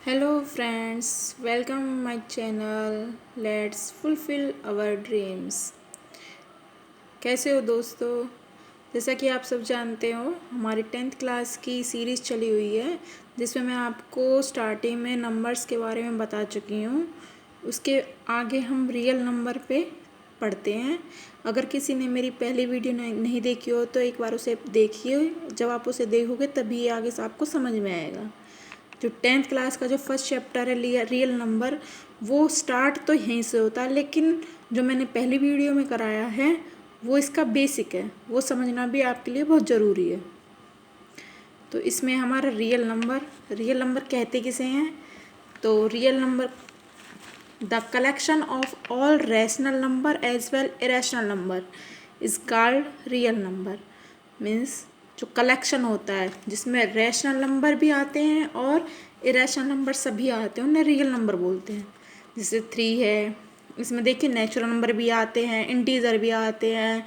Hello friends, welcome my channel. Let's fulfill our dreams. कैसे हो दोस्तों? जैसा कि आप सब जानते हो, हमारी 10th क्लास की सीरीज़ चली हुई है जिसमें मैं आपको स्टार्टिंग में नंबर्स के बारे में बता चुकी हूँ। उसके आगे हम रियल नंबर पे पढ़ते हैं। अगर किसी ने मेरी पहली वीडियो नहीं देखी हो तो एक बार उसे देखिए। जब आप उसे देखोगे तभी आगे से आपको समझ में आएगा। जो 10th क्लास का जो फर्स्ट चैप्टर है रियल नंबर, वो स्टार्ट तो यहीं से होता है, लेकिन जो मैंने पहली वीडियो में कराया है वो इसका बेसिक है, वो समझना भी आपके लिए बहुत ज़रूरी है। तो इसमें हमारा रियल नंबर कहते किसे हैं? तो real number the collection of all rational number as well irrational number is called real number. Means जो कलेक्शन होता है जिसमें रैशनल नंबर भी आते हैं और इरेशनल नंबर सभी आते हैं, उन्हें रियल नंबर बोलते हैं। जैसे 3 है, इसमें देखिए नेचुरल नंबर भी आते हैं, इंटीजर भी आते हैं,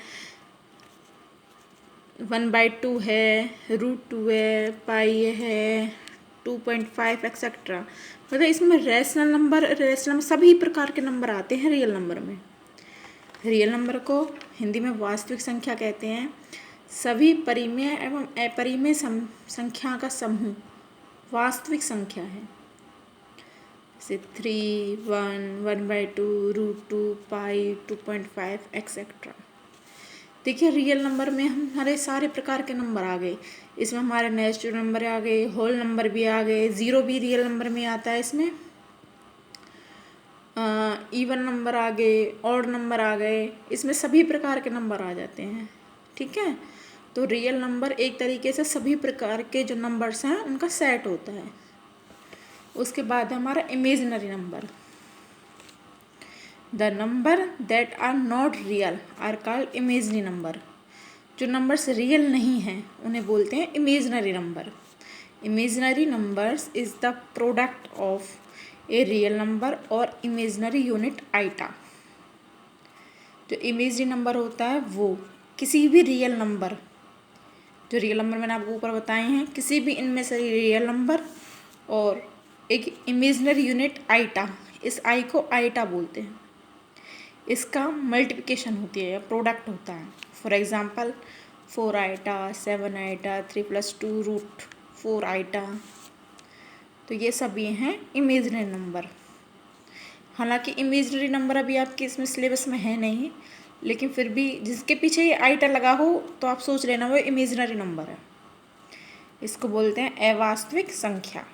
1/2 है, √2 है, पाई है, 2.5 एक्सेट्रा। मतलब इसमें रैशनल सभी प्रकार के नंबर आते हैं रियल नंबर में। रियल नंबर को हिंदी में वास्तविक संख्या कहते हैं। सभी परिमेय एवं अपरिमेय संख्या का समूह वास्तविक संख्या है। जैसे 3, 1, 1/2, √2, पाई, 2.5 एक्सेट्रा। देखिए रियल नंबर में हमारे सारे प्रकार के नंबर आ गए। इसमें हमारे नेचुरल नंबर आ गए, होल नंबर भी आ गए, ज़ीरो भी रियल नंबर में आता है। इसमें इवन नंबर आ गए, ऑड नंबर आ गए, इसमें सभी प्रकार के नंबर आ जाते हैं। ठीक है, तो रियल नंबर एक तरीके से सभी प्रकार के जो नंबर्स हैं उनका सेट होता है। उसके बाद हमारा imaginary number. The number that are not real are called imaginary number. जो नंबर्स रियल नहीं हैं उन्हें बोलते हैं imaginary number. Imaginary numbers is the product of a real number और इमेजनरी यूनिट आइटा। जो इमेजनरी नंबर होता है वो किसी भी रियल नंबर, जो रियल नंबर मैंने आपको ऊपर बताए हैं, किसी भी इनमें से रियल नंबर और एक इमेजनरी यूनिट आइटा, इस आई को आइटा बोलते हैं। इसका मल्टीप्लिकेशन होती है या प्रोडक्ट होता है। For example 4 iota, 7 iota, 3 + 2 √4 iota. तो ये सभी हैं इमेजनरी नंबर। हालांकि इमेजनरी नंबर अभी आपके इसमें सिलेबस में है नहीं, लेकिन फिर भी जिसके पीछे ये आइटा लगा हो तो आप सोच लेना वो इमेजनरी नंबर है। इसको बोलते हैं अवास्तविक संख्या।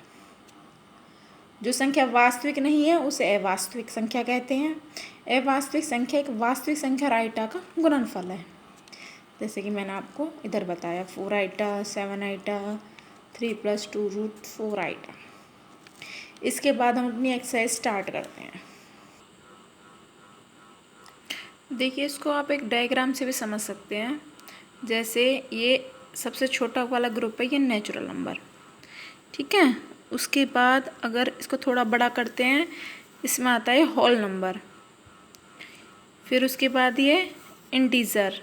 जो संख्या वास्तविक नहीं है उसे अवास्तविक संख्या कहते हैं। अवास्तविक संख्या एक वास्तविक संख्या आइटा का गुणनफल है। जैसे कि मैंने आपको इधर बताया 4 आइटा, 7 आइटा, 3 + 2 √4 आइटा। इसके बाद हम अपनी एक्सरसाइज स्टार्ट करते हैं। देखिए इसको आप एक डायग्राम से भी समझ सकते हैं। जैसे ये सबसे छोटा वाला ग्रुप है, ये नेचुरल नंबर। ठीक है, उसके बाद अगर इसको थोड़ा बड़ा करते हैं, इसमें आता है होल नंबर। फिर उसके बाद ये इंटीजर।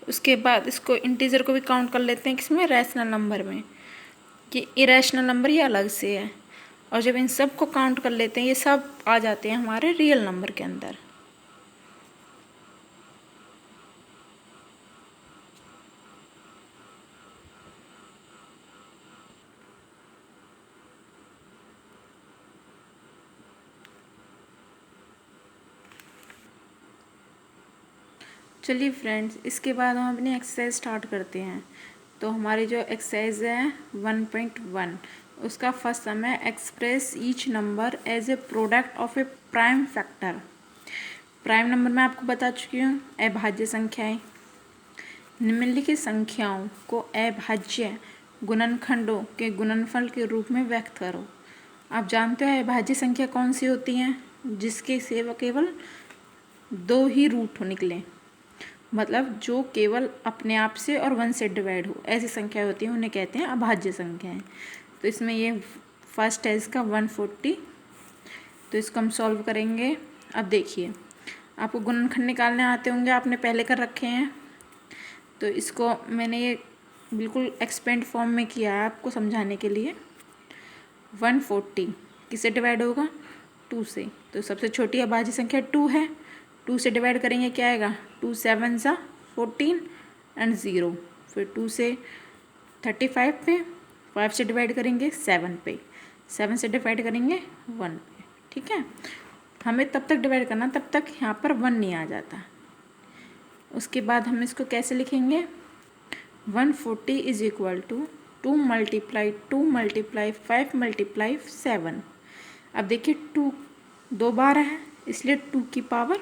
उसके बाद इसको इंटीजर को भी काउंट कर लेते हैं किसमें, रैशनल नंबर में। कि इरेशनल नंबर ये अलग से है। और जब इन सब को काउंट कर लेते हैं ये सब आ जाते हैं हमारे रियल नंबर के अंदर। चलिए फ्रेंड्स, इसके बाद हम अपनी एक्सरसाइज स्टार्ट करते हैं। तो हमारी जो एक्सरसाइज है 1.1, उसका फर्स्ट सम है express each number as a product of a prime factor. Prime number मैं आपको बता चुकी हूँ, अभाज्य संख्याएं। निम्नलिखित संख्याओं को अभाज्य गुणनखंडों के गुणनफल के रूप में व्यक्त करो। आप जानते हो अभाज्य संख्या कौन सी होती हैं? जिसके से केवल 2 ही रूट निकले, मतलब जो केवल अपने आप से और 1 से डिवाइड हो, ऐसी संख्या होती हैं, उन्हें कहते हैं अभाज्य संख्याएं। तो इसमें ये फर्स्ट है इसका 140। तो इसको हम सॉल्व करेंगे। अब देखिए, आपको गुणनखंड निकालने आते होंगे, आपने पहले कर रखे हैं। तो इसको मैंने ये बिल्कुल एक्सपेंड फॉर्म में किया है आपको समझाने के लिए। 140 किससे डिवाइड होगा? 2 से। तो सबसे छोटी अभाज्य संख्या 2 है, 2 से डिवाइड करेंगे क्या आएगा? 2 7 सा 14 एंड 0, फिर 2 से 35 पे, 5 से डिवाइड करेंगे 7 पे, 7 से डिवाइड करेंगे 1 पे। ठीक है, हमें तब तक डिवाइड करना तब तक यहाँ पर 1 नहीं आ जाता। उसके बाद हम इसको कैसे लिखेंगे? 140 is equal to 2 multiply 2 multiply 5 multiply 7। अब देखिए 2 दो बार है इसलिए 2 की पावर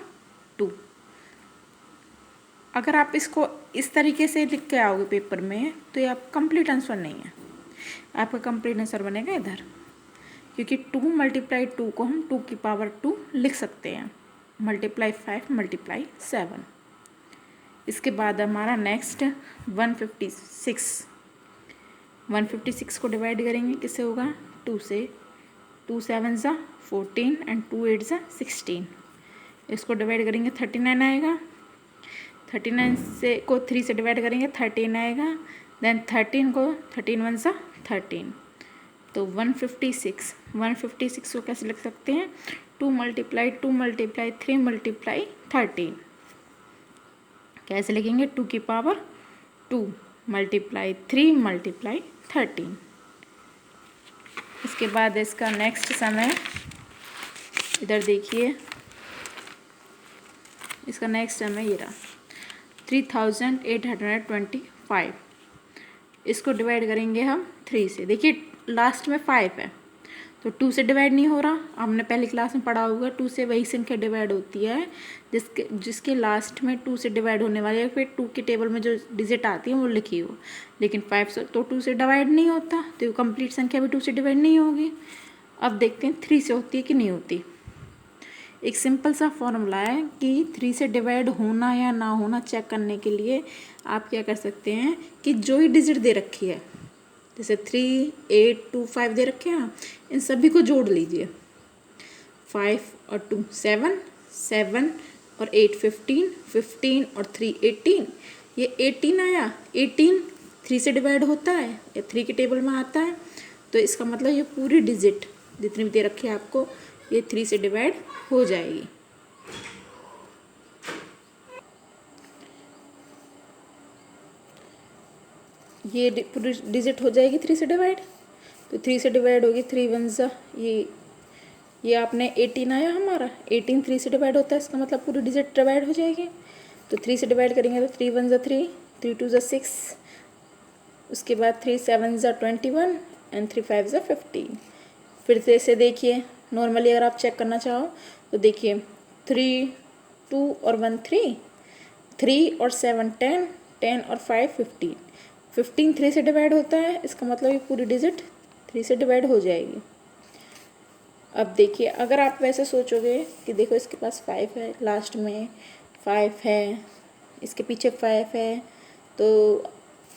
2। अगर आप इसको इस तरीके से लिख के आओगे पेपर में तो ये आपका कंप्लीट आंसर नहीं है, आपका कंप्लीट आंसर बनेगा इधर, क्योंकि 2 मल्टीप्लाई 2 को हम 2 की पावर 2 लिख सकते हैं, मल्टीप्लाई 5 मल्टीप्लाई 7। इसके बाद हमारा नेक्स्ट 156 को डिवाइड करेंगे किससे होगा? 2 से। 2 7 सा 14 एंड 2 8 सा 16। इसको डिवाइड करेंगे 39 आएगा, 39 से को 3 से डिवाइड करेंगे 13 आएगा, देन 13 को 13 1 सा 13। तो 156 को कैसे लिख सकते हैं? 2 मल्टीप्लाई 2 मल्टीप्लाई 3 मल्टीप्लाई 13। कैसे लिखेंगे? 2 की पावर 2 मल्टीप्लाई 3 मल्टीप्लाई 13। इसके बाद इसका नेक्स्ट सम है, इधर देखिए, इसका नेक्स्ट सम है ये रहा 3825। इसको डिवाइड करेंगे हम 3 से। देखिए लास्ट में 5 है तो 2 से डिवाइड नहीं हो रहा, हमने पहली क्लास में पढ़ा होगा 2 से वही संख्या डिवाइड होती है जिसके लास्ट में 2 से डिवाइड होने वाली है, फिर 2 के टेबल में जो डिजिट आती है वो लिखी हो। लेकिन 5 से तो 2 से डिवाइड नहीं होता, तो कंप्लीट संख्या भी 2 से डिवाइड नहीं होगी। अब देखते हैं 3 से होती है कि नहीं होती। एक सिंपल सा फॉर्मूला है कि 3 से डिवाइड होना या ना होना चेक करने के लिए आप क्या कर सकते हैं कि जो ही डिजिट दे रखी है, जैसे 3 8 2 5 दे रखे हैं, इन सभी को जोड़ लीजिए। 5 और 2 7, 7 और 8 15, 15 और 3 18, ये 18 आया। 18 3 से डिवाइड होता है या 3 के टेबल में आता है, तो इसका मतलब ये पूरी डिजिट जितनी भी दे रखी है आपको, ये 3 से डिवाइड हो जाएगी। ये पूरी डिजिट हो जाएगी 3 से डिवाइड, तो 3 से डिवाइड होगी 3 1 ज़ा ये आपने 18 आया हमारा, 18 3 से डिवाइड होता है, इसका मतलब पूरी डिजिट डिवाइड हो जाएगी। तो 3 से डिवाइड करेंगे तो 3 1 ज़ा 3, 3 2 ज़ा 6, उसके बाद 3 7 ज़ा 21 एंड 3 5 ज़ा 15। फिर से इसे देखिए, नॉर्मली अगर आप चेक करना चाहो तो देखिए 3 2 और 1 3, 3 और 7 10, 10 और 5 15, 15 3 से डिवाइड होता है, इसका मतलब ये पूरी डिजिट 3 से डिवाइड हो जाएगी। अब देखिए अगर आप वैसे सोचोगे कि देखो इसके पास 5 है, लास्ट में 5 है, इसके पीछे 5 है, तो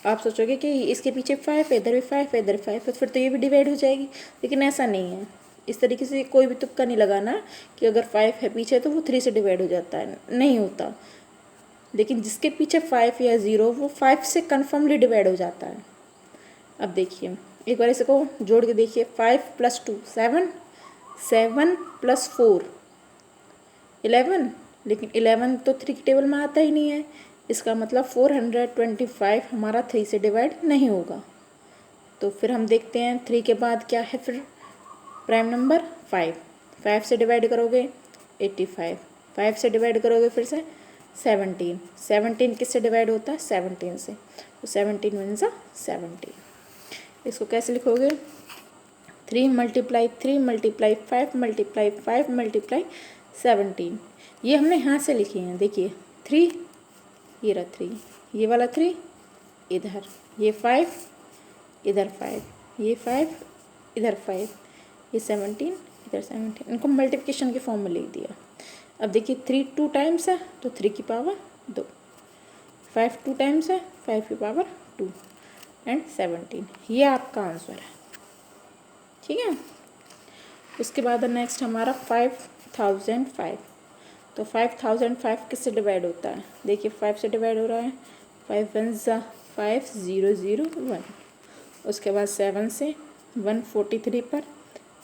आप सोचोगे कि इसके पीछे 5 है, इधर भी 5 है, इधर 5 है, फिर तो ये भी डिवाइड हो जाएगी। लेकिन ऐसा नहीं है, इस तरीके से कोई भी तुक्का नहीं लगाना कि अगर 5 है पीछे तो वो 3 से डिवाइड हो जाता है, नहीं होता। लेकिन जिसके पीछे 5 या 0 वो 5 से कन्फर्मली डिवाइड हो जाता है। अब देखिए एक बार इसको जोड़ के देखिए, 5 + 2 7, 7 + 4 11, लेकिन 11 तो 3 के टेबल में आता ही नहीं है, इसका मतलब 425 हमारा 3 से डिवाइड नहीं होगा। तो फिर हम देखते हैं 3 के बाद क्या है, फिर प्राइम नंबर 5, 5 से डिवाइड करोगे 85, 5 से डिवाइड करोगे फिर से 17, 17 किससे डिवाइड होता है? 17 से, तो 17 1 ज़ा 17। इसको कैसे लिखोगे? 3 मल्टीप्लाई 3 मल्टीप्लाई 5 मल्टीप्लाई 5 मल्टीप्लाई 17। ये हमने हाथ से लिखी हैं। देखिए 3, ये रहा 3, ये वाला 3 इधर, ये 5 इधर, 5 ये 5 इधर, 5 ये 17 इधर 17, इनको मल्टीप्लिकेशन के फॉर्म में लिख दिया। अब देखिए 3 2 टाइम्स है तो 3 की पावर 2, 5 2 टाइम्स है 5 की पावर 2 एंड 17। ये आपका आंसर है, ठीक है। उसके बाद नेक्स्ट हमारा 5005। तो 5005 किससे डिवाइड होता है? देखिए 5 से डिवाइड हो रहा है, 5 1 ज़ा 5 0 0 1। उसके बाद 7 से 143 पर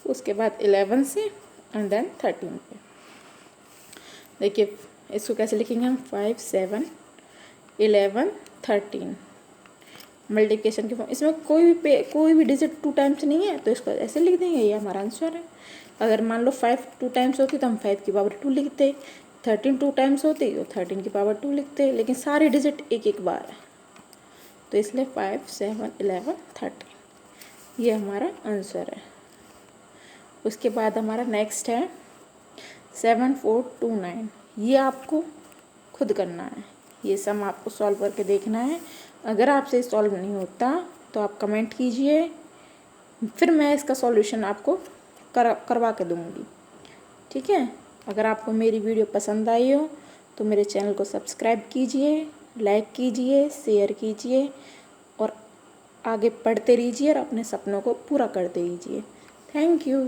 उसके बाद 11 से एंड देन 13 पे। देखिए इसको कैसे लिखेंगे हम, 5 7 11 13 मल्टीप्लिकेशन की फॉर्म। इसमें कोई भी डिजिट 2 टाइम्स नहीं है तो इसको ऐसे लिख देंगे, ये हमारा आंसर है। अगर मान लो 5 2 टाइम्स होती तो हम 5 की पावर 2 लिखते, 13 2 टाइम्स होती तो 13 की पावर 2 लिखते, लेकिन सारी डिजिट एक एक बार है तो इसलिए 5 7 11 13 ये हमारा आंसर है। उसके बाद हमारा नेक्स्ट है 7 4 2 9। ये आपको खुद करना है, ये सम आपको सॉल्व करके देखना है। अगर आपसे सॉल्व नहीं होता तो आप कमेंट कीजिए, फिर मैं इसका सॉल्यूशन आपको करवा के दूँगी, ठीक है। अगर आपको मेरी वीडियो पसंद आई हो तो मेरे चैनल को सब्सक्राइब कीजिए, लाइक कीजिए, शेयर कीजिए और आगे पढ़ते रहिए और अपने सपनों को पूरा करते रहिए। Thank you.